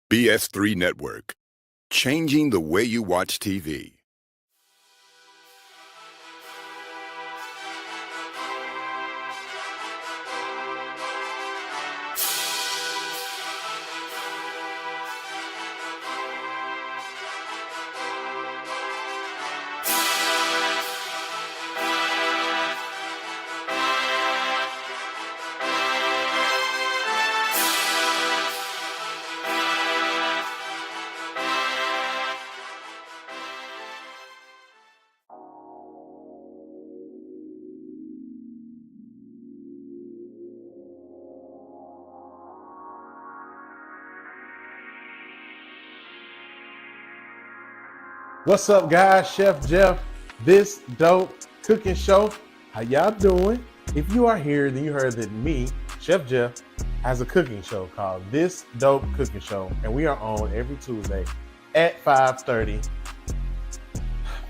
BS3 Network, changing the way you watch TV. What's up, guys? Chef Jeff, this dope cooking show. How y'all doing? If you are here, then you heard that me, Chef Jeff, has a cooking show called This Dope Cooking Show, and we are on every Tuesday at 5:30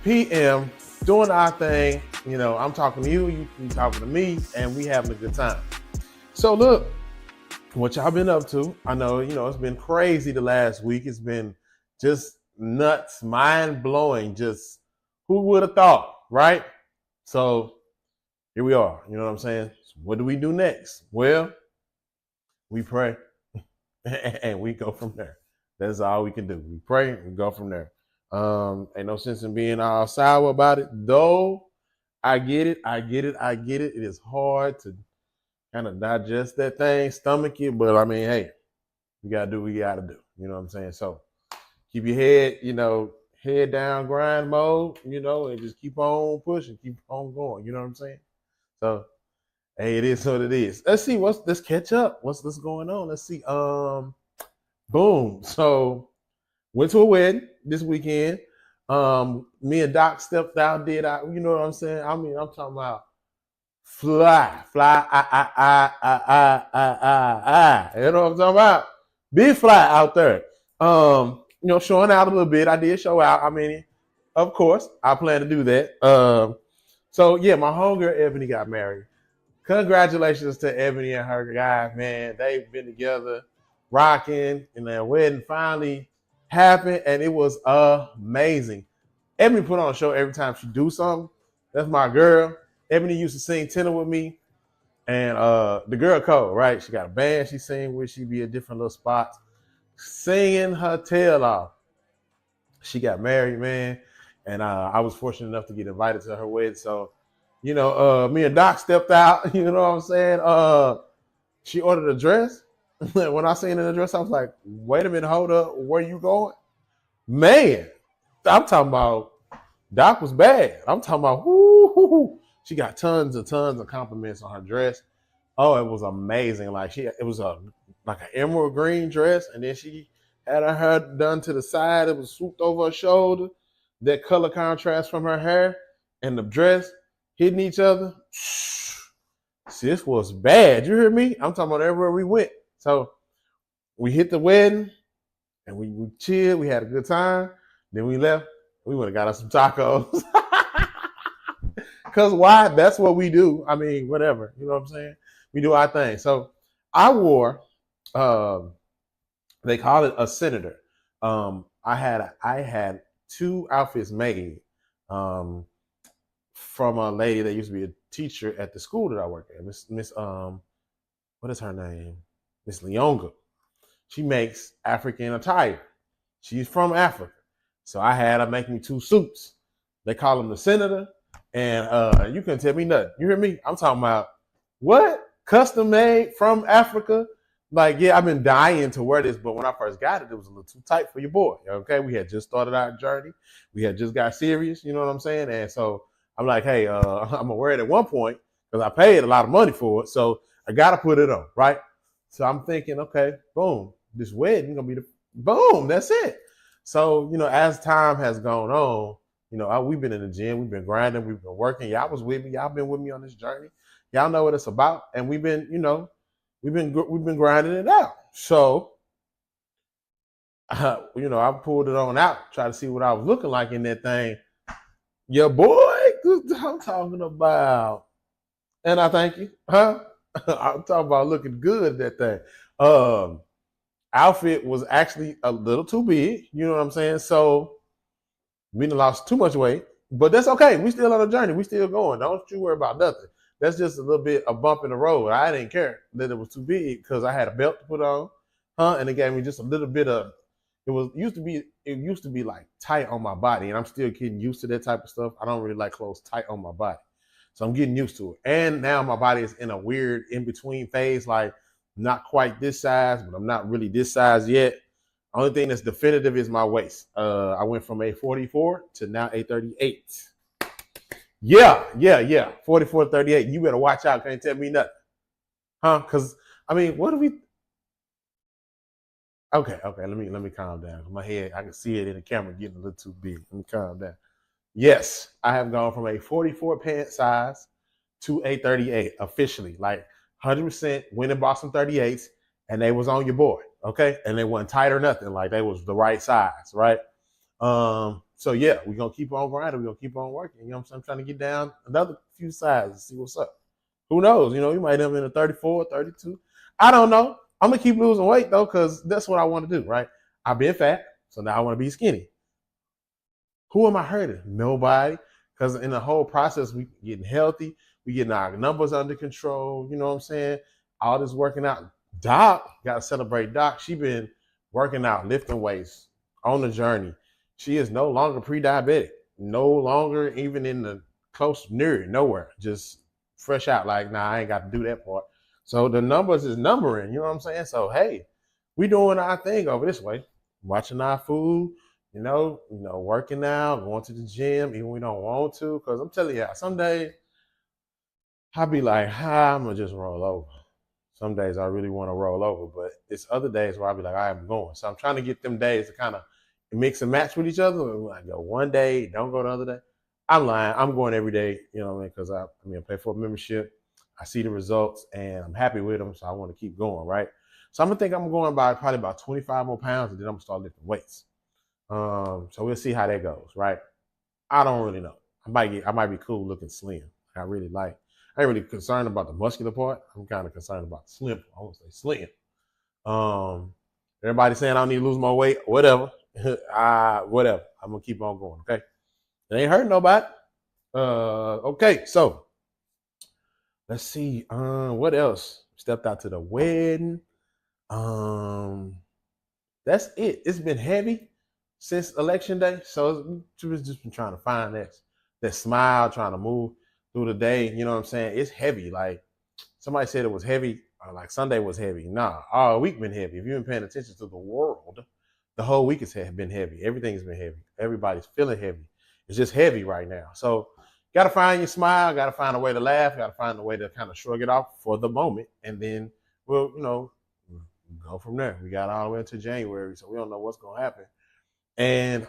p.m. doing our thing. You know, I'm talking to you talking to me, and we having a good time. So look, what y'all been up to? I know, it's been crazy the last week. It's been just nuts, mind-blowing. Just who would have thought, right? So here we are. You know what I'm saying? So what do we do next? Well, we pray and we go from there. That's all we can do. We pray and we go from there. Ain't no sense in being all sour about it, though. I get it. It is hard to kind of digest that thing, stomach it, but I mean, hey, we gotta do what we gotta do. You know what I'm saying? So keep your head, head down, grind mode, and just keep on pushing, keep on going. You know what I'm saying? So, hey, it is what it is. Let's see, let's catch up. What's going on? Let's see. Boom. So, went to a wedding this weekend. Me and Doc stepped out, you know what I'm saying? I mean, I'm talking about fly, you know what I'm talking about? Big fly out there. Showing out a little bit. I did show out. I mean, of course, I plan to do that. So yeah, my homegirl Ebony got married. Congratulations to Ebony and her guy, man. They've been together, rocking, and their wedding finally happened, and it was amazing. Ebony put on a show every time she do something. That's my girl. Ebony used to sing tenor with me, and the girl Cole, right? She got a band she sing with. She be at different little spots, singing her tail off. She got married, man, and I was fortunate enough to get invited to her wedding. So, me and Doc stepped out. You know what I'm saying? She ordered a dress. When I seen the dress, I was like, "Wait a minute, hold up, where you going?" Man, I'm talking about Doc was bad. I'm talking about whoo. She got tons of compliments on her dress. Oh, it was amazing. Like it was like an emerald green dress, and then she had her hair done to the side. It was swooped over her shoulder. That color contrast from her hair and the dress hitting each other. This was bad. You hear me? I'm talking about everywhere we went. So we hit the wedding and we chilled. We had a good time. Then we left. We went and got us some tacos. Because why? That's what we do. I mean, whatever. You know what I'm saying? We do our thing. So I wore, they call it a senator. I had two outfits made from a lady that used to be a teacher at the school that I work at. Miss what is her name? Miss Leonga. She makes African attire. She's from Africa. So I had her make me two suits. They call them the senator. And you couldn't tell me nothing. You hear me? I'm talking about what? Custom made from Africa? Like, yeah, I've been dying to wear this, but when I first got it, it was a little too tight for your boy. Okay, we had just started our journey. We had just got serious, you know what I'm saying? And so I'm like, hey, I'm gonna wear it at one point because I paid a lot of money for it. So I gotta put it on, right? So I'm thinking, okay, boom, this wedding gonna be the boom, that's it. So, as time has gone on, we've been in the gym, we've been grinding, we've been working. Y'all was with me, y'all been with me on this journey. Y'all know what it's about, and we've been grinding it out. So, I pulled it on out, try to see what I was looking like in that thing. Your boy, I'm talking about, and I thank you, huh? I'm talking about looking good that thing. outfit was actually a little too big. You know what I'm saying? So we done lost too much weight, but that's okay. We still on a journey. We still going. Don't you worry about nothing. That's just a little bit a bump in the road. I didn't care that it was too big because I had a belt to put on, and it gave me just a little bit of. It used to be like tight on my body, and I'm still getting used to that type of stuff. I don't really like clothes tight on my body, so I'm getting used to it. And now my body is in a weird in between phase, like not quite this size, but I'm not really this size yet. Only thing that's definitive is my waist. I went from a 44 to now a 38. Yeah. 44 to 38. You better watch out. Can't tell me nothing. Huh? Because, I mean, what do we... Okay. Let me calm down. My head, I can see it in the camera getting a little too big. Let me calm down. Yes, I have gone from a 44 pant size to a 38 officially. Like 100% went and bought some 38s and they was on your boy. Okay. And they wasn't tight or nothing. Like they was the right size. Right. So yeah, we're gonna keep on grinding, we're gonna keep on working. You know what I'm saying? I'm trying to get down another few sizes, see what's up. Who knows? You know, you might have in a 34, 32. I don't know. I'm gonna keep losing weight though, because that's what I want to do, right? I've been fat, so now I want to be skinny. Who am I hurting? Nobody. Because in the whole process, we getting healthy, we getting our numbers under control. You know what I'm saying? All this working out. Doc, gotta celebrate Doc. She been working out, lifting weights on the journey. She is no longer pre-diabetic, no longer even in the close near nowhere, just fresh out. Like, nah, I ain't got to do that part. So the numbers is numbering, you know what I'm saying? So hey, we doing our thing over this way, watching our food, working out, going to the gym, even we don't want to. Cause I'm telling you, some days I'll be like, I'm gonna just roll over. Some days I really want to roll over, but it's other days where I'll be like, I'm going. So I'm trying to get them days to kind of mix and match with each other. I go one day, don't go the other day. I'm lying. I'm going every day, you know what I mean? Because I pay for a membership. I see the results and I'm happy with them. So I want to keep going, right? So I'm gonna think I'm going by probably about 25 more pounds and then I'm gonna start lifting weights. So we'll see how that goes, right? I don't really know. I might be cool looking slim. I ain't really concerned about the muscular part. I'm kind of concerned about the slim. I won't say slim. Everybody saying I need to lose more weight, whatever. Whatever. I'm gonna keep on going. Okay. It ain't hurting nobody. Okay, so let's see. What else? Stepped out to the wedding. That's it. It's been heavy since election day. So it's just been trying to find that smile, trying to move through the day. You know what I'm saying? It's heavy. Like somebody said it was heavy, like Sunday was heavy. Nah, all week been heavy. If you've been paying attention to the world, the whole week has been heavy. Everything's been heavy. Everybody's feeling heavy. It's just heavy right now. So gotta find your smile, gotta find a way to laugh, gotta find a way to kind of shrug it off for the moment. And then we'll, go from there. We got all the way into January, so we don't know what's gonna happen. And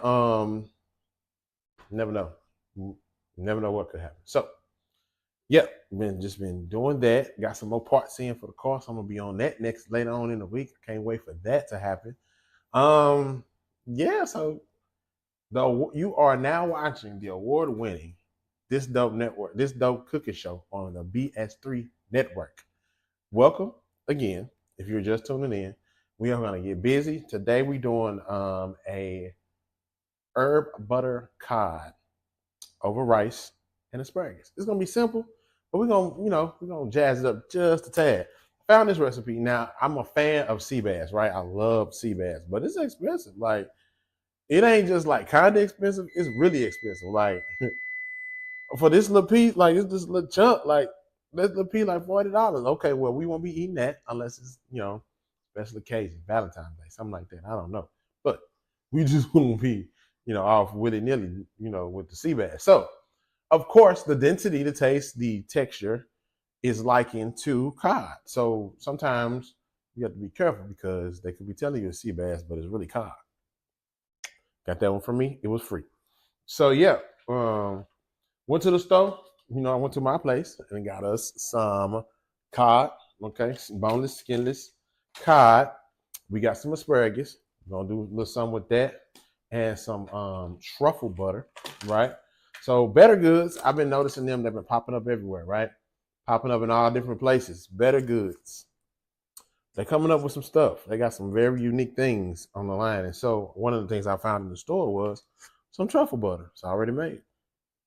never know. Never know what could happen. So yeah, been doing that. Got some more parts in for the car, so I'm gonna be on that later on in the week. I can't wait for that to happen. Yeah, so you are now watching the award-winning This Dope Cooking Show on the BS3 network. Welcome again. If you're just tuning in, we are gonna get busy. Today we're doing a herb butter cod over rice and asparagus. It's gonna be simple, but we're gonna jazz it up just a tad. Found this recipe. Now I'm a fan of sea bass, right? I love sea bass, but it's expensive. Like it ain't just like kind of expensive. It's really expensive. Like for this little piece, like it's this little chunk, like this little piece, like $40. Okay, well we won't be eating that unless it's special occasion, Valentine's Day, something like that. I don't know, but we just won't be off willy nilly, with the sea bass. So of course, the density, the taste, the texture is likened to cod. So sometimes you have to be careful because they could be telling you it's sea bass, but it's really cod. Got that one from me. It was free. So yeah, went to the store. I went to my place and got us some cod. Okay, some boneless, skinless cod. We got some asparagus. We're gonna do a little something with that and some truffle butter, right? So Better Goods, I've been noticing them. They've been popping up everywhere, right? Popping up in all different places. Better Goods. they're coming up with some stuff. They got some very unique things on the line. And so one of the things I found in the store was some truffle butter. It's already made.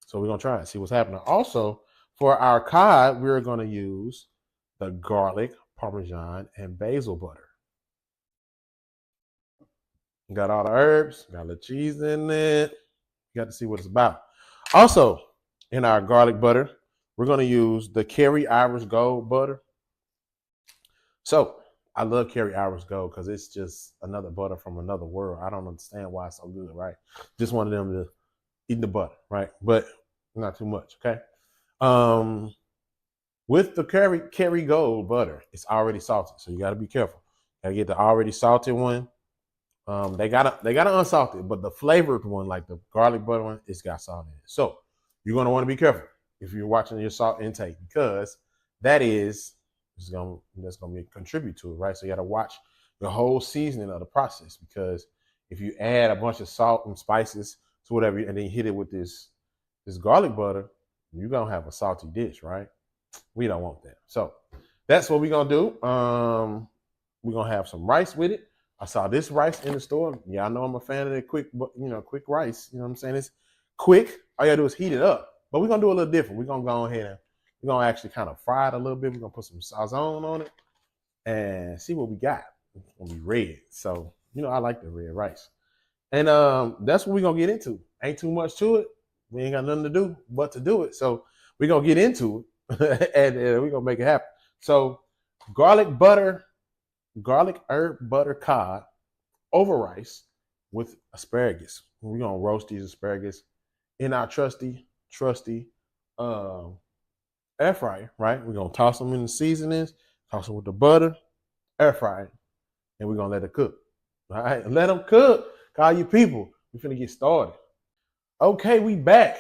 So we're going to try it, see what's happening. Also, for our cod, we're going to use the garlic, parmesan, and basil butter. Got all the herbs, got the cheese in it. You got to see what it's about. Also, in our garlic butter, we're going to use the Kerry Irish Gold butter. So I love Kerry Irish Gold because it's just another butter from another world. I don't understand why it's so good, right? Just wanted them to eat the butter, right? But not too much, okay? With the Kerry Gold butter, it's already salted, so you got to be careful. Gotta get the already salted one. They gotta unsalted, but the flavored one, like the garlic butter one, it's got salt in it. So you're gonna want to be careful if you're watching your salt intake because that's gonna contribute to it, right? So you gotta watch the whole seasoning of the process because if you add a bunch of salt and spices to whatever, and then you hit it with this garlic butter, you're gonna have a salty dish, right? We don't want that. So that's what we're gonna do. We're gonna have some rice with it. I saw this rice in the store. Yeah, I know I'm a fan of the quick rice. You know what I'm saying? It's quick. All you gotta do is heat it up. But we're gonna do a little different. We're gonna go ahead and we're gonna actually kind of fry it a little bit. We're gonna put some sazon on it and see what we got. It's gonna be red. So, I like the red rice. And that's what we're gonna get into. Ain't too much to it. We ain't got nothing to do but to do it. So we're gonna get into it and we're gonna make it happen. So garlic herb butter cod over rice with asparagus. We're gonna roast these asparagus in our trusty air fryer, right? We're gonna toss them in the seasonings, toss them with the butter, air fry it, and we're gonna let it cook. All right, let them cook. Call you people. We're finna get started. Okay, we back,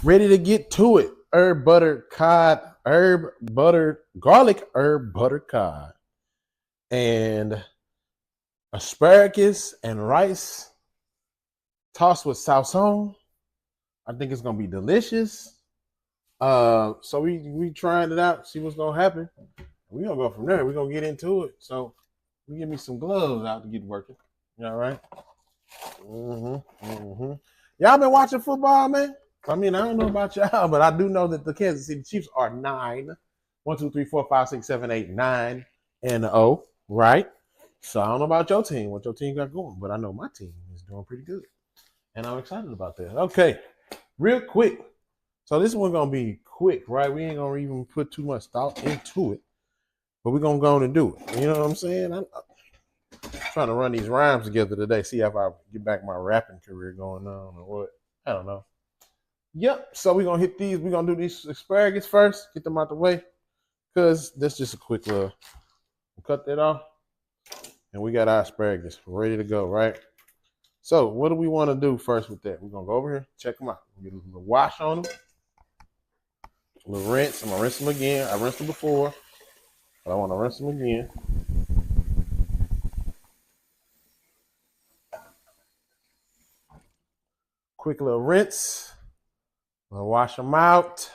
ready to get to it. Garlic herb butter cod. And asparagus and rice tossed with salsa. I think it's gonna be delicious. So we trying it out, see what's gonna happen. We're gonna go from there. We're gonna get into it. So we give me some gloves out to get working. You all right? Y'all been watching football, man? I mean, I don't know about y'all, but I do know that the Kansas City Chiefs are 9. 1, 2, 3, 4, 5, 6, 7, 8, 9-0. Right? So I don't know about your team, what your team got going, but I know my team is doing pretty good. And I'm excited about that. Okay, real quick. So this one's going to be quick, right? We ain't going to even put too much thought into it, but we're going to go on and do it. You know what I'm saying? I'm trying to run these rhymes together today, see if I get back my rapping career going on or what. I don't know. Yep, so we're going to hit these. We're going to do these asparagus first, get them out the way, because that's just a quick little... Cut that off, and we got our asparagus ready to go, right? So what do we want to do first with that? We're going to go over here, check them out. Get a little wash on them, a little rinse. I'm going to rinse them again. I rinsed them before, but I want to rinse them again. Quick little rinse. I'm going to wash them out,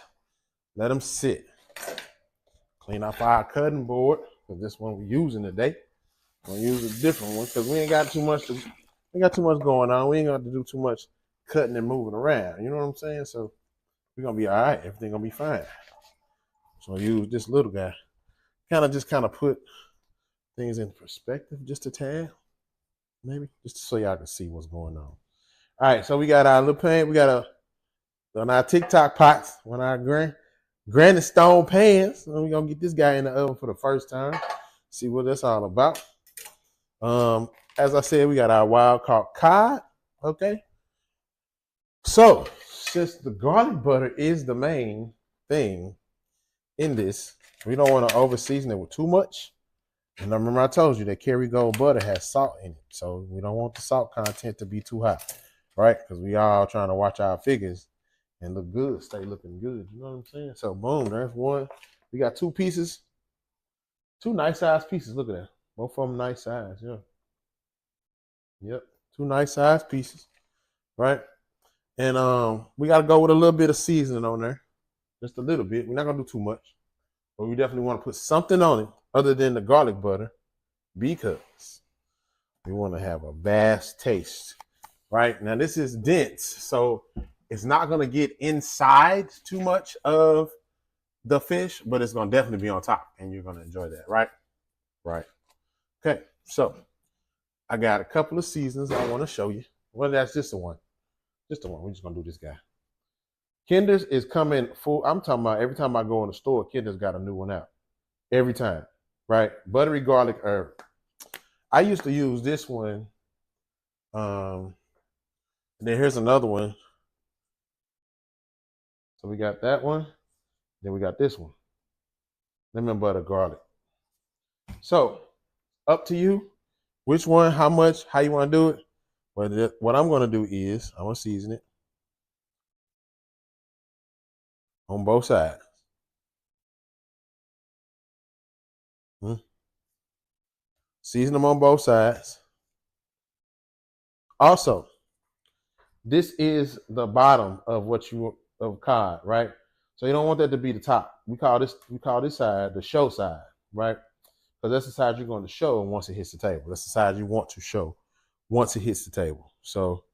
let them sit. Clean off our cutting board. This one we're using today. We'll use a different one because we ain't got too much going on. We ain't got to do too much cutting and moving around. You know what I'm saying? So we're gonna be all right. Everything gonna be fine. So I'll use this little guy. Kind of put things in perspective just a tad. Maybe just so y'all can see what's going on. All right, so we got our little pan. We got on our TikTok pots, on our granite stone pans. We're gonna get this guy in the oven for the first time. See what that's all about. As I said, we got our wild caught cod. Okay. So since the garlic butter is the main thing in this, we don't want to over season it with too much. And I remember I told you that Kerry Gold butter has salt in it. So we don't want the salt content to be too high, right? Because we all trying to watch our figures and look good, stay looking good. You know what I'm saying? So boom, there's one. We got 2 pieces, 2 nice size pieces. Look at that. Both of them nice size, yeah. Yep, 2 nice size pieces, right? And we gotta go with a little bit of seasoning on there. Just a little bit. We're not gonna do too much. But we definitely want to put something on it other than the garlic butter. because we want to have a vast taste. Right now, this is dense, so it's not going to get inside too much of the fish, but it's going to definitely be on top, and you're going to enjoy that, right? Right. Okay, so I got a couple of seasons I want to show you. Well, that's just the one. Just the one. We're just going to do this guy. Kinder's is coming full. I'm talking about every time I go in the store, Kinder's got a new one out. Every time, right? Buttery garlic herb. I used to use this one. And then here's another one. So we got that one. Then we got this one. Lemon butter garlic. So up to you. Which one, how much, how you want to do it. But what I'm going to do is I'm going to season it on both sides. Season them on both sides. Also, this is the bottom of of cod, right? So you don't want that to be the top. We call this side the show side, right? Because that's the side you're going to show once it hits the table. That's the side you want to show once it hits the table. So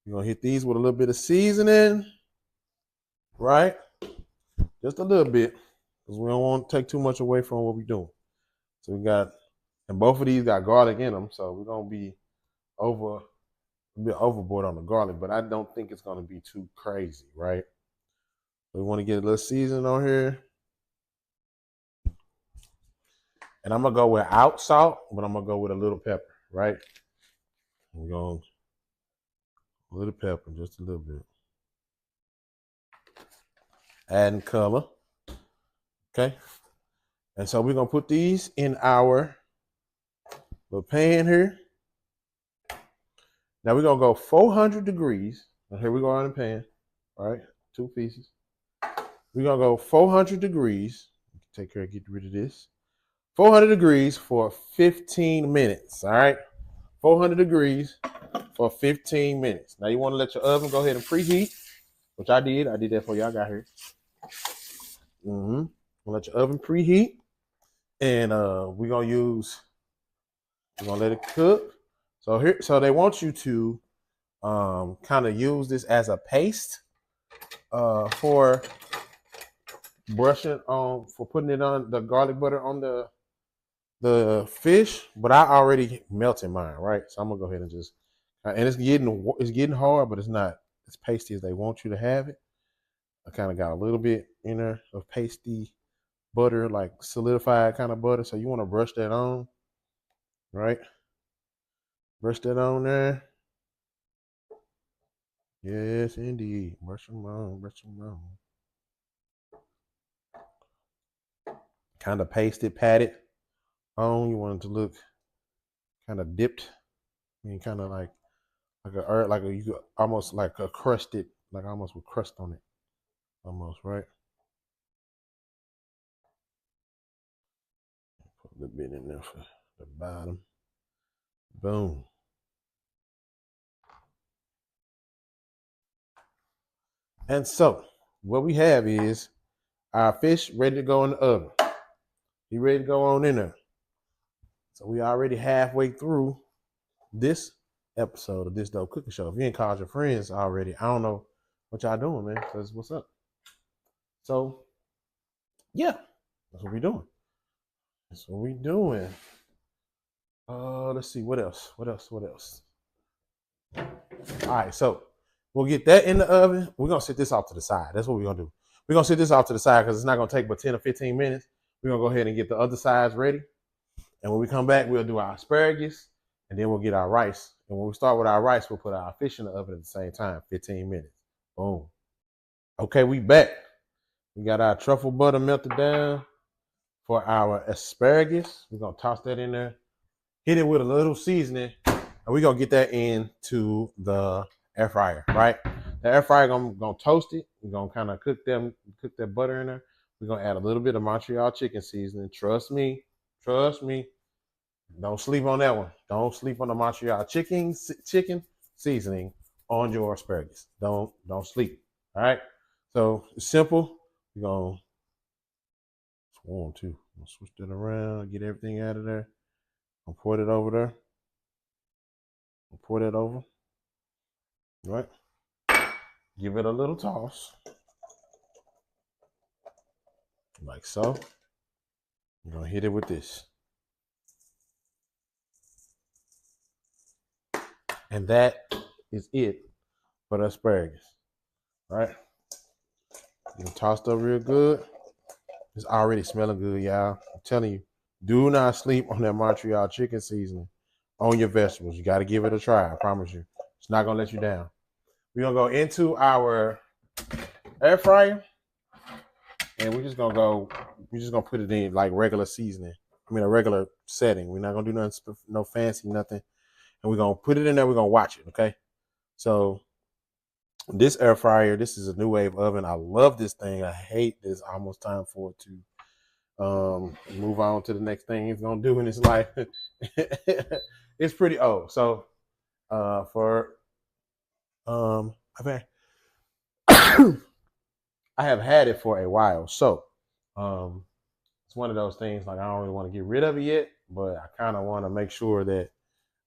you're going to hit these with a little bit of seasoning, right? Just a little bit, because we don't want to take too much away from what we're doing. So we got, and both of these got garlic in them, so we're going to be a bit overboard on the garlic, but I don't think it's going to be too crazy, right? We want to get a little seasoning on here. And I'm going to go without salt, but I'm going to go with a little pepper, right? We're going a little pepper, just a little bit. Adding color. Okay. And so we're going to put these in our little pan here. Now we're going to go 400 degrees. And here we go on the pan, all right? 2 pieces. We're going to go 400 degrees. Take care of get rid of this. 400 degrees for 15 minutes, all right? 400 degrees for 15 minutes. Now you want to let your oven go ahead and preheat, which I did. I did that for you. I got here. Let your oven preheat. And we're going to let it cook. So they want you to kind of use this as a paste for brushing on, for putting it on the garlic butter on the fish, but I already melted mine, right? So I'm gonna go ahead and just, and it's getting hard, but it's not as pasty as they want you to have it. I kind of got a little bit in there of pasty butter, like solidified kind of butter. So you want to brush that on, right? Brush that on there. Yes, indeed. Brush them on, brush them on. Kind of paste it, pat it on. You want it to look kind of dipped. I mean, kind of like you almost like a crusted, like almost with crust on it, almost, right? Put a little bit in there for the bottom. Boom. And so what we have is our fish ready to go in the oven. He ready to go on in there. So we already halfway through this episode of This Dope Cooking Show. If you ain't called your friends already, I don't know what y'all doing, man. Because what's up? So, yeah, that's what we doing. That's what we doing. Let's see, what else? All right, so we'll get that in the oven. We're going to set this off to the side. That's what we're going to do. We're going to set this off to the side because it's not going to take but 10 or 15 minutes. We're going to go ahead and get the other sides ready. And when we come back, we'll do our asparagus, and then we'll get our rice. And when we start with our rice, we'll put our fish in the oven at the same time, 15 minutes. Boom. Okay, we back. We got our truffle butter melted down for our asparagus. We're going to toss that in there, hit it with a little seasoning, and we're going to get that into the air fryer, right? The air fryer, going to toast it. We're going to kind of cook that butter in there. We're going to add a little bit of Montreal chicken seasoning. Trust me. Don't sleep on that one. Don't sleep on the Montreal chicken seasoning on your asparagus. Don't sleep. All right. So it's simple. We're gonna switch that around, get everything out of there. I'll pour it over there. I'll pour that over. All right. Give it a little toss. Like so. I'm gonna hit it with this. And that is it for the asparagus. All right. You tossed up real good. It's already smelling good, y'all. I'm telling you, do not sleep on that Montreal chicken seasoning on your vegetables. You got to give it a try. I promise you. It's not going to let you down. We're going to go into our air fryer. And we're just going to put it in like regular seasoning. I mean, a regular setting. We're not going to do nothing, no fancy, nothing. And we're going to put it in there. We're going to watch it, okay? So this air fryer, this is a new wave oven. I love this thing. I hate this. Almost time for it to move on to the next thing he's gonna do in his life. It's pretty old. So I have had it for a while. So it's one of those things like I don't really want to get rid of it yet, but I kind of want to make sure that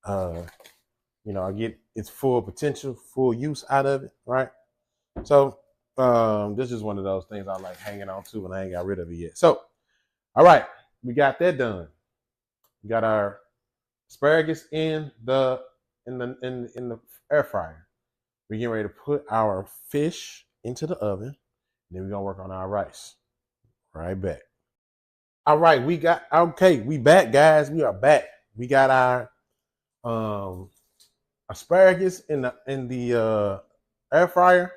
I get its full potential, full use out of it, right? So this is one of those things I like hanging on to, and I ain't got rid of it yet. So, all right, we got that done. We got our asparagus in the air fryer. We're getting ready to put our fish into the oven, and then we're gonna work on our rice. Right back. All right, we back, guys. We are back. We got our asparagus in the air fryer.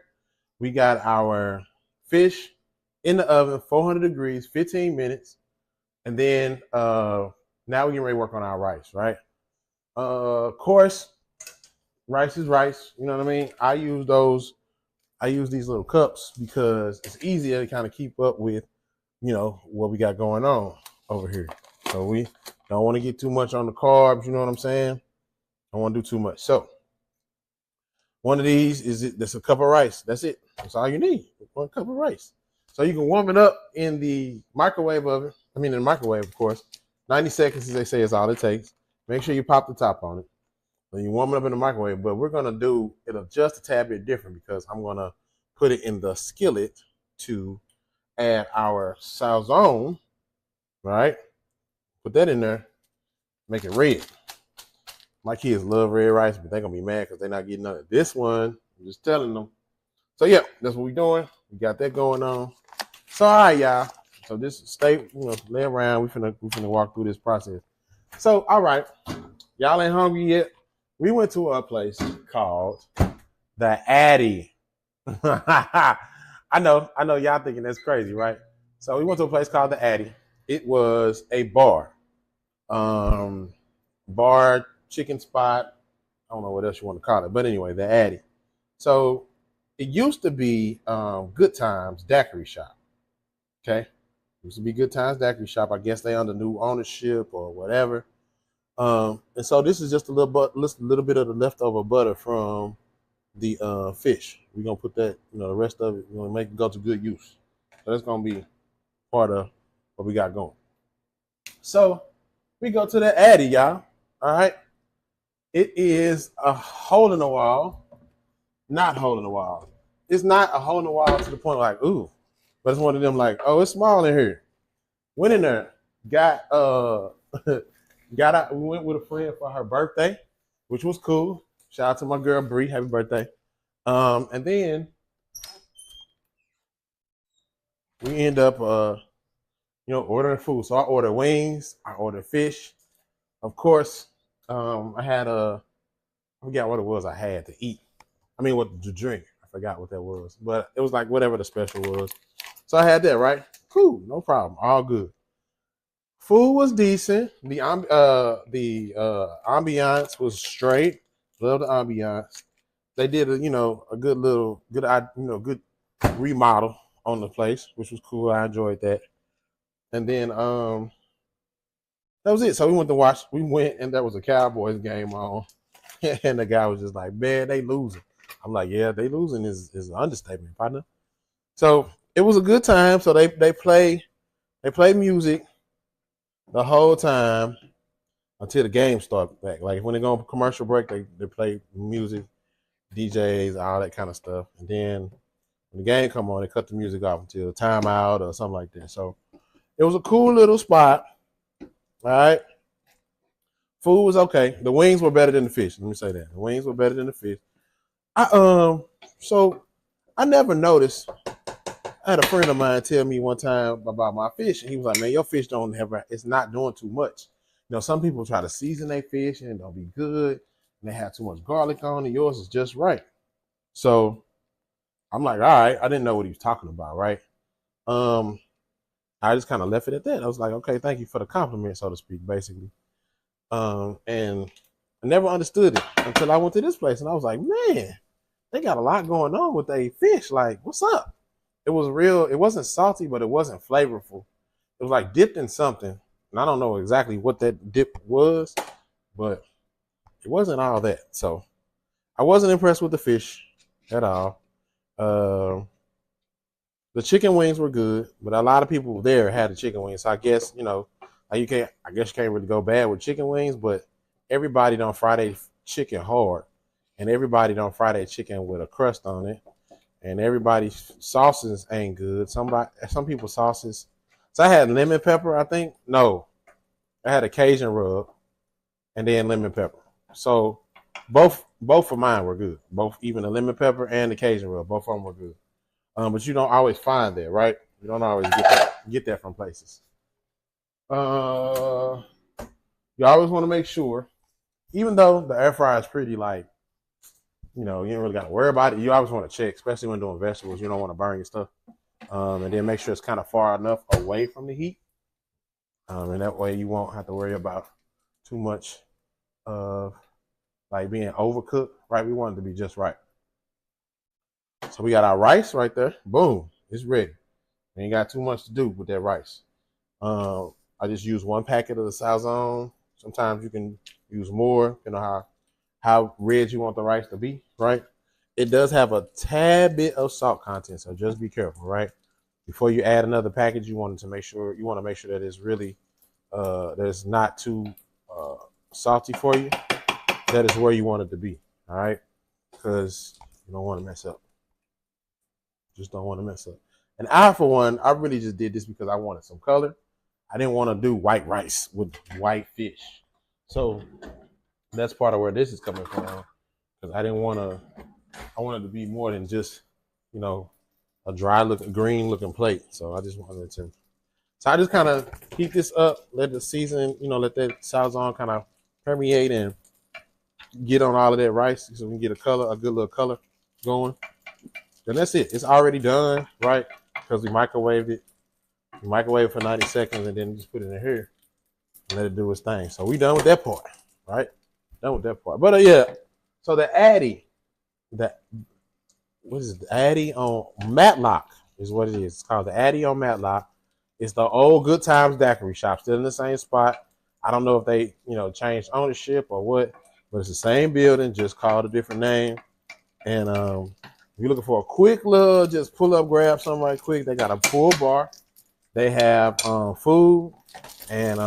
We got our fish in the oven, 400 degrees, 15 minutes. And then now we're getting ready to work on our rice, right? Of course, rice is rice. You know what I mean? I use these little cups because it's easier to kind of keep up with, what we got going on over here. So we don't want to get too much on the carbs, you know what I'm saying? Don't want to do too much. So one of these that's a cup of rice. That's it. That's all you need. One cup of rice. So you can warm it up in the microwave oven. I mean, in the microwave, of course. 90 seconds, as they say, is all it takes. Make sure you pop the top on it. So you warm it up in the microwave. But we're going to do it just a tad bit different because I'm going to put it in the skillet to add our sazon, right? Put that in there. Make it red. My kids love red rice, but they're going to be mad because they're not getting none of this one. I'm just telling them. So, yeah, that's what we're doing. We got that going on. So, all right, y'all. So, just lay around. We finna walk through this process. So, all right. Y'all ain't hungry yet. We went to a place called The Addy. I know y'all thinking that's crazy, right? So, we went to a place called The Addy. It was a bar. Chicken spot. I don't know what else you want to call it. But anyway, The Addy. So it used to be Good Times Daiquiri Shop. Okay. It used to be Good Times Daiquiri Shop. I guess they under new ownership or whatever. And so this is just a little bit of the leftover butter from the fish. We're gonna put that, the rest of it, we're gonna make it go to good use. So that's gonna be part of what we got going. So we go to The Addy, y'all. All right. It is a hole in the wall, not hole in the wall. It's not a hole in the wall to the point like, ooh, but it's one of them like, oh, it's small in here. Went in there, got out. We went with a friend for her birthday, which was cool. Shout out to my girl Bree, happy birthday. And then we end up, ordering food. So I ordered wings, I ordered fish, of course. I had I forgot what it was I had to eat. I mean, what to drink. I forgot what that was, but it was like whatever the special was. So I had that, right? Cool, no problem, all good. Food was decent. The ambiance was straight. Love the ambiance. They did a good remodel on the place, which was cool. I enjoyed that. And then that was it. So we went to watch. We went and there was a Cowboys game on, and the guy was just like, "Man, they losing." I'm like, "Yeah, they losing is an understatement, partner." So it was a good time. So they play music the whole time. until the game start back. Like when they go on commercial break, they play music, DJs, all that kind of stuff. And then when the game come on, they cut the music off until timeout or something like that. So it was a cool little spot. All right. Food was okay. The wings were better than the fish. Let me say that. The wings were better than the fish. So I never noticed. I had a friend of mine tell me one time about my fish, and he was like, "Man, your fish don't have it's not doing too much. You know, some people try to season their fish and it don't be good, and they have too much garlic on it. Yours is just right." So I'm like, "All right." I didn't know what he was talking about, right? Um, I just kind of left it at that. I was like, "Okay, thank you for the compliment, so to speak, basically." And I never understood it until I went to this place, and I was like, "Man, they got a lot going on with their fish. Like, what's up?" It was real. It wasn't salty, but it wasn't flavorful. It was like dipped in something, and I don't know exactly what that dip was, but it wasn't all that. So I wasn't impressed with the fish at all. Uh, the chicken wings were good, but a lot of people there had the chicken wings. So I guess like you can't. I guess you can't really go bad with chicken wings, but everybody don't fry their chicken hard, and everybody don't fry their chicken with a crust on it. And everybody's sauces ain't good. Some people's sauces. So I had lemon pepper, I think. No, I had a Cajun rub and then lemon pepper. So both of mine were good. Both, even the lemon pepper and the Cajun rub, both of them were good. But you don't always find that, right? You don't always get that from places. You always want to make sure, even though the air fryer is pretty like, you don't really got to worry about it. You always want to check, especially when doing vegetables. You don't want to burn your stuff. And then make sure it's kind of far enough away from the heat. And that way you won't have to worry about too much of like being overcooked, right? We want it to be just right. So we got our rice right there. Boom, it's ready. We ain't got too much to do with that rice. I just use one packet of the Sazon. Sometimes you can use more, how red you want the rice to be, right? It does have a tad bit of salt content, so just be careful, right? Before you add another package, you want to make sure that it's really that it's not too salty for you. That is where you want it to be, all right? Because you don't want to mess up. Just don't want to mess up. And I, for one, I really just did this because I wanted some color. I didn't want to do white rice with white fish. So that's part of where this is coming from. Because I wanted to be more than just, a dry looking, green looking plate. So I just wanted to. So I just kind of heat this up, let the season, let that Sazon kind of permeate and get on all of that rice so we can get a good little color going. Then that's it. It's already done, right? Because we microwaved it. We microwave it for 90 seconds and then just put it in here and let it do its thing. So we done with that part, right? Done with that part. But yeah, so the Addy, what is it? The Addy on Matlock is what it is. It's called the Addy on Matlock. It's the old Good Times Daiquiri shop, still in the same spot. I don't know if they, changed ownership or what, but it's the same building, just called a different name. And if you're looking for a quick little, just pull up, grab something right quick, they got a full bar. They have food, and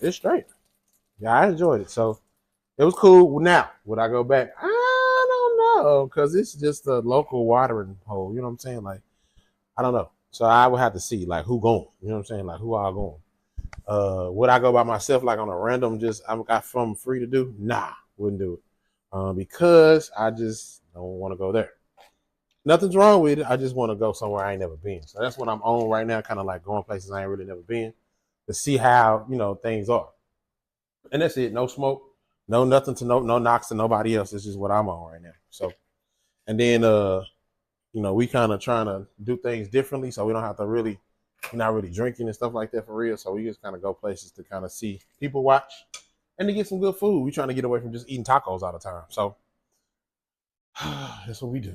it's straight. Yeah, I enjoyed it. So it was cool. Now, would I go back? I don't know, because it's just a local watering hole. You know what I'm saying? Like, I don't know. So I would have to see, like, who going. You know what I'm saying? Like, who all going. Would I go by myself, like, on a random, I got something free to do? Nah, wouldn't do it. Because I just don't want to go there. Nothing's wrong with it. I just want to go somewhere I ain't never been. So that's what I'm on right now, kind of like going places I ain't really never been to see how, things are. And that's it. No smoke, no nothing to no knocks to nobody else. It's just what I'm on right now. So, and then, we kind of trying to do things differently so we don't have to we're not really drinking and stuff like that for real. So we just kind of go places to kind of see people watch and to get some good food. We trying to get away from just eating tacos all the time. So that's what we do.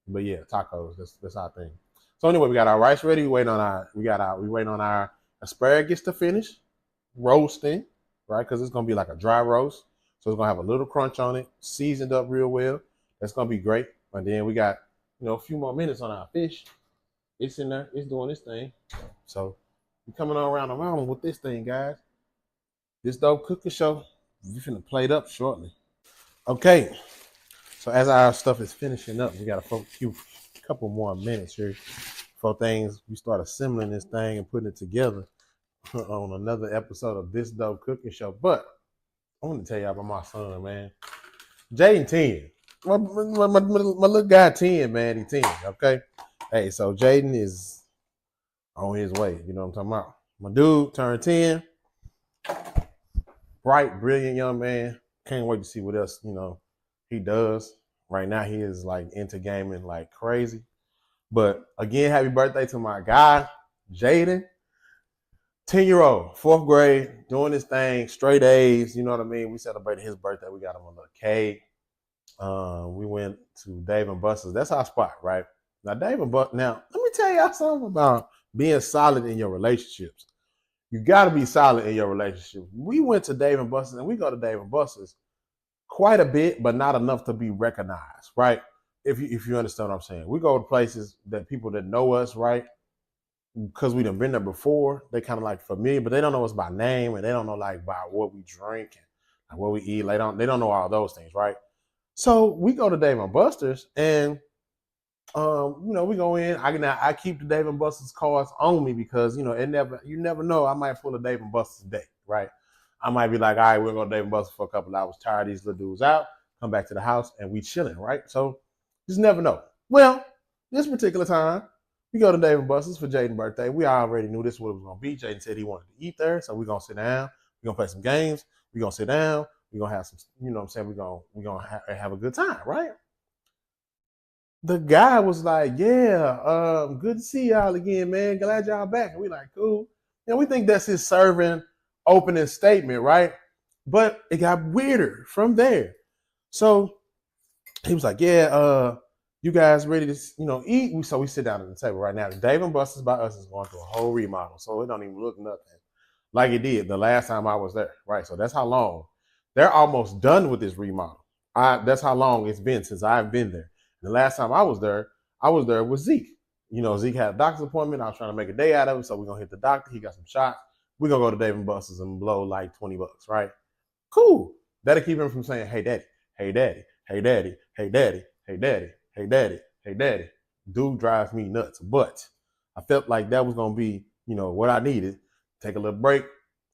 But yeah, tacos. That's our thing. So anyway, we got our rice ready. We wait on our asparagus to finish roasting, right? Because it's gonna be like a dry roast, so it's gonna have a little crunch on it, seasoned up real well. That's gonna be great. And then we got a few more minutes on our fish. It's in there. It's doing this thing. So we're coming on around the mountain with this thing, guys. This dope cooking show, we finna play it up shortly. Okay, so as our stuff is finishing up, we got a couple more minutes here before we start assembling this thing and putting it together on another episode of This Dope Cooking Show. But I want to tell y'all about my son, man. Jaden 10. My little guy 10, man. He 10, okay? Hey, so Jaden is on his way. You know what I'm talking about? My dude turned 10. Bright, brilliant young man. Can't wait to see what else, he does. Right now, he is like into gaming like crazy. But again, happy birthday to my guy, Jaden. 10-year-old, 4th grade, doing this thing, straight A's, you know what I mean? We celebrated his birthday. We got him a little cake. We went to Dave & Buster's. That's our spot, right? Now, now, let me tell y'all something about being solid in your relationships. You got to be solid in your relationship. We went to Dave & Buster's, and we go to Dave & Buster's quite a bit, but not enough to be recognized, right? If you understand what I'm saying. We go to places that people that know us, right? Because we done been there before, they kind of like familiar, but they don't know us by name, and they don't know like by what we drink and what we eat. They don't know all those things, right? So we go to Dave & Buster's, and we go in. I keep the Dave & Buster's cards on me because you never know. I might pull a Dave & Buster's day, right? I might be like, all right, we're going to Dave & Buster's for a couple of hours, tire these little dudes out, come back to the house, and we chilling, right? So just never know. Well, this particular time, we go to Dave & Buster's for Jaden's birthday. We already knew this was what it was going to be. Jaden said he wanted to eat there, so we're going to sit down. We're going to play some games. We're going to sit down. We're going to have some, you know what I'm saying? We're going to have a good time, right? The guy was like, yeah, good to see y'all again, man. Glad y'all back. And we like, cool. And we think that's his serving opening statement, right? But it got weirder from there. So he was like, yeah, you guys ready to, eat? So we sit down at the table right now. The Dave & Buster's by us is going through a whole remodel. So it don't even look nothing like it did the last time I was there, right? So that's how long. They're almost done with this remodel. That's how long it's been since I've been there. The last time I was there with Zeke. Zeke had a doctor's appointment. I was trying to make a day out of it. So we're going to hit the doctor. He got some shots. We're going to go to Dave & Buster's and blow like $20, right? Cool. That'll keep him from saying, hey, daddy, hey, daddy, hey, daddy, hey, daddy, hey, daddy, hey, daddy, hey, daddy. Dude drives me nuts. But I felt like that was going to be, what I needed. Take a little break.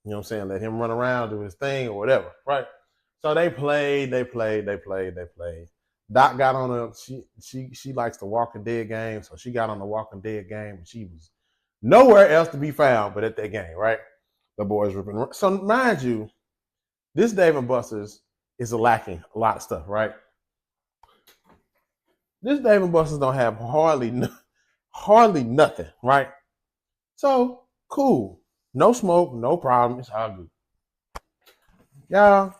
You know what I'm saying? Let him run around, do his thing or whatever, right? So they played. Doc got on she likes the Walking Dead game, so she got on the Walking Dead game, and she was nowhere else to be found but at that game, right? The boys ripping. So mind you, this Dave & Buster's is lacking a lot of stuff, right? This Dave & Buster's don't have hardly nothing, right? So cool, no smoke, no problem. It's all good, y'all.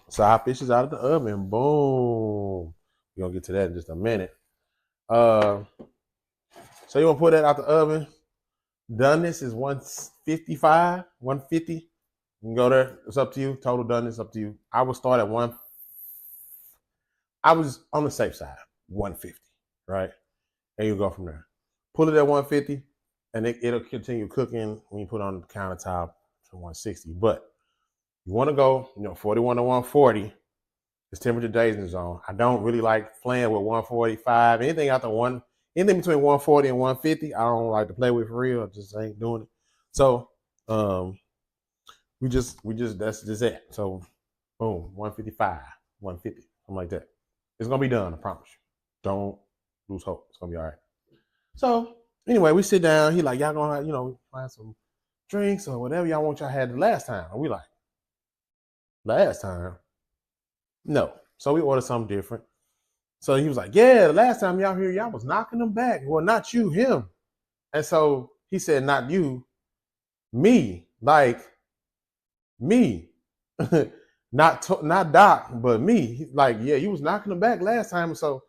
Side fish is out of the oven. Boom. We're gonna get to that in just a minute. So you want to put that out the oven. Doneness is 155, 150. You can go there. It's up to you. Total doneness up to you. I would start at one. I was on the safe side, 150, right? And you go from there. Pull it at 150, and it'll continue cooking when you put it on the countertop to 160. But you want to go, 41 to 140. It's temperature danger zone. I don't really like playing with 145. Anything between 140 and 150, I don't like to play with for real. I just ain't doing it. So we just that's just it. So boom, 155, 150, something like that. It's gonna be done, I promise you. Don't lose hope. It's gonna be all right. So anyway, we sit down. He like, y'all gonna have, find some drinks or whatever y'all want y'all had the last time. And we like, last time? No. So we ordered something different. So he was like, yeah, the last time y'all here, y'all was knocking them back. Well, not you, him. And so he said, not you, me. Like, me. not Doc, but me. He's like, yeah, you was knocking them back last time. And so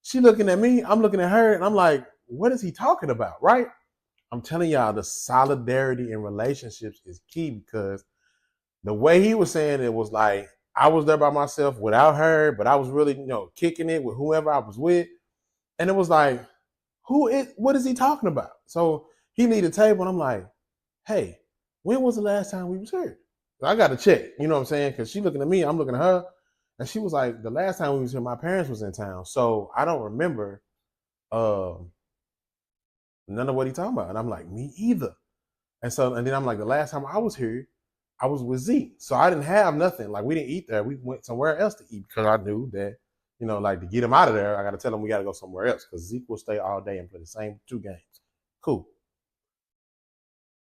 she looking at me, I'm looking at her, and I'm like, what is he talking about, right? I'm telling y'all, the solidarity in relationships is key, because the way he was saying it was like, I was there by myself without her, but I was really, kicking it with whoever I was with. And it was like, what is he talking about? So he leave the table, and I'm like, hey, when was the last time we was here? I got to check, you know what I'm saying? Because she looking at me, I'm looking at her. And she was like, the last time we was here, my parents was in town. So I don't remember none of what he talking about. And I'm like, me either. And then I'm like, the last time I was here, I was with Zeke. So I didn't have nothing. Like we didn't eat there. We went somewhere else to eat because I knew that, like to get him out of there, I got to tell him we got to go somewhere else because Zeke will stay all day and play the same 2 games. Cool.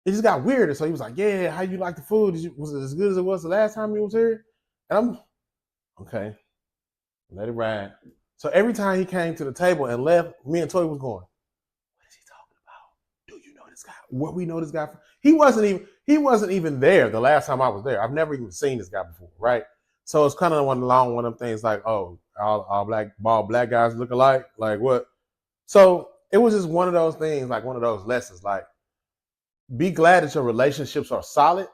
It just got weirder. So he was like, yeah, how you like the food? Was it as good as it was the last time you was here? And I'm, okay, let it ride. So every time he came to the table and left, me and Toy was going, what is he talking about? Do you know this guy? What we know this guy from? He wasn't even there the last time I was there. I've never even seen this guy before, right? So it's kind of one of them things like, oh, all black guys look alike. Like what? So it was just one of those things, like one of those lessons, like be glad that your relationships are solid.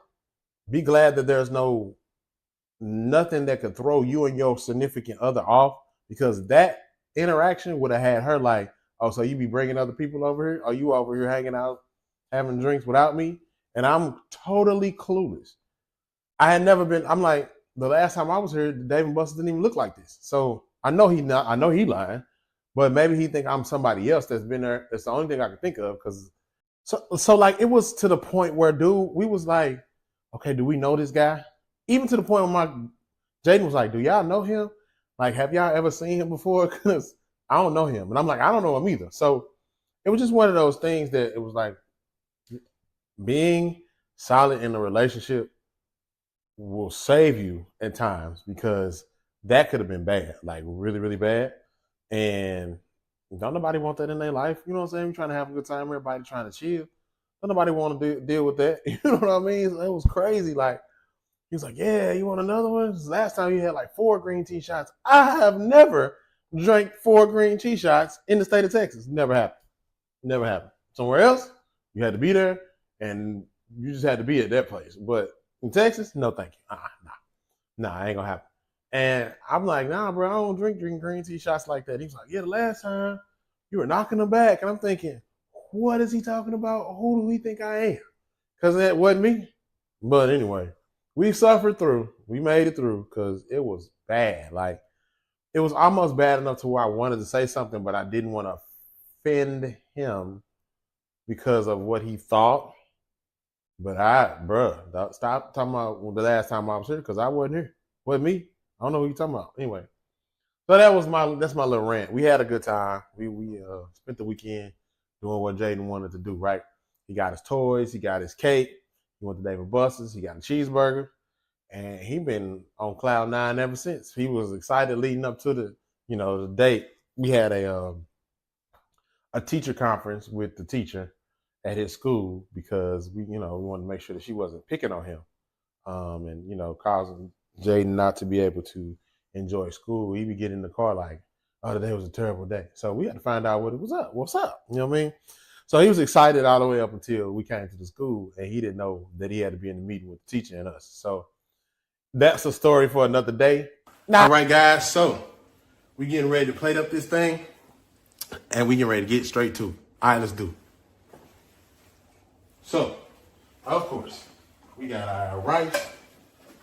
Be glad that there's nothing that could throw you and your significant other off, because that interaction would have had her like, oh, so you be bringing other people over here? Are you over here hanging out, having drinks without me? And I'm totally clueless. I had never been. I'm like, the last time I was here, Dave and Buster didn't even look like this. So I know he lying, but maybe he think I'm somebody else that's been there. That's the only thing I can think of because. So like it was to the point where, dude, we was like, okay, do we know this guy? Even to the point where Jaden was like, do y'all know him? Like, have y'all ever seen him before? Because I don't know him. And I'm like, I don't know him either. So it was just one of those things that it was like being solid in a relationship will save you at times, because that could have been bad, like really, really bad. And don't nobody want that in their life. You know what I'm saying? We're trying to have a good time. Everybody trying to chill. Don't nobody want to deal with that. You know what I mean? It was crazy. Like, he was like, yeah, you want another one? Last time you had like 4 green tea shots. I have never drank 4 green tea shots in the state of Texas. Never happened. Never happened. Somewhere else, you had to be there, and you just had to be at that place. But in Texas, no thank you. Nah, I ain't gonna happen. And I'm like, nah, bro, I don't drink green tea shots like that. He was like, yeah, the last time you were knocking them back. And I'm thinking, what is he talking about? Who do we think I am? Because that wasn't me. But anyway, we suffered through. We made it through because it was bad. Like, it was almost bad enough to where I wanted to say something, but I didn't want to offend him because of what he thought. But stop talking about the last time I was here, because I wasn't here. Wasn't me. I don't know who you're talking about. Anyway, so that's my little rant. We had a good time. We spent the weekend doing what Jaden wanted to do. Right? He got his toys. He got his cake. He went to Dave & Buster's. He got a cheeseburger, and he been on cloud 9 ever since. He was excited leading up to the date. We had a teacher conference with the teacher at his school, because we wanted to make sure that she wasn't picking on him, and causing Jaden not to be able to enjoy school. He would get in the car like, oh, today was a terrible day. So we had to find out what's up. You know what I mean? So he was excited all the way up until we came to the school, and he didn't know that he had to be in the meeting with the teacher and us. So that's a story for another day. All right, guys. So we getting ready to plate up this thing, and we getting ready to get straight to it. All right, let's do it. So, of course, we got our rice.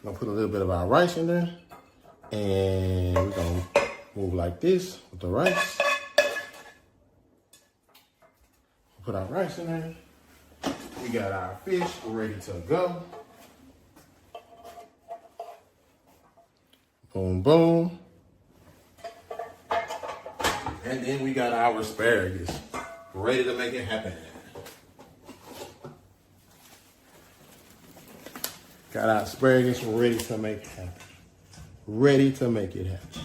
I'm gonna put a little bit of our rice in there, and we're gonna move like this with the rice. Put our rice in there. We got our fish ready to go. Boom, boom. And then we got our asparagus ready to make it happen. Got our asparagus ready to make it happen. Ready to make it happen.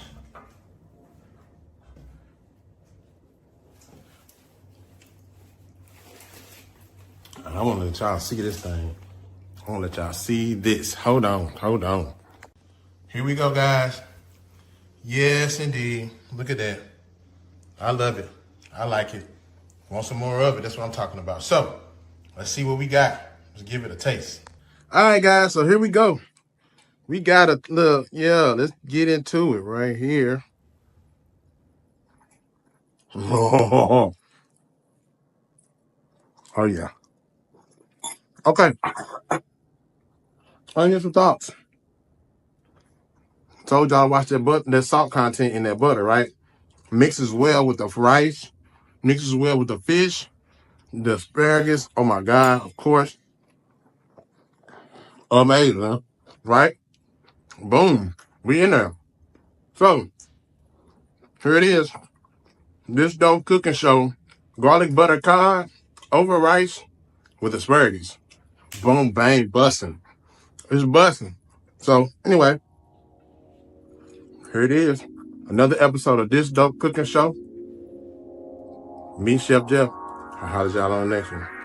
I want to let y'all see this thing. I want to let y'all see this. Hold on. Here we go, guys. Yes, indeed. Look at that. I love it. I like it. Want some more of it? That's what I'm talking about. So, let's see what we got. Let's give it a taste. All right, guys. So here we go. We got a little, let's get into it right here. Oh yeah. Okay, I get some thoughts. Told y'all watch that salt content in that butter, right? Mixes well with the rice, mixes well with the fish, the asparagus. Oh my God, of course. Amazing, huh? Right? Boom. We in there. So, here it is. This dope cooking show, garlic butter cod over rice with asparagus. Boom, bang, busting. It's busting. So, anyway, here it is. Another episode of this dope cooking show. Me, Chef Jeff. I'll holler at y'all on the next one.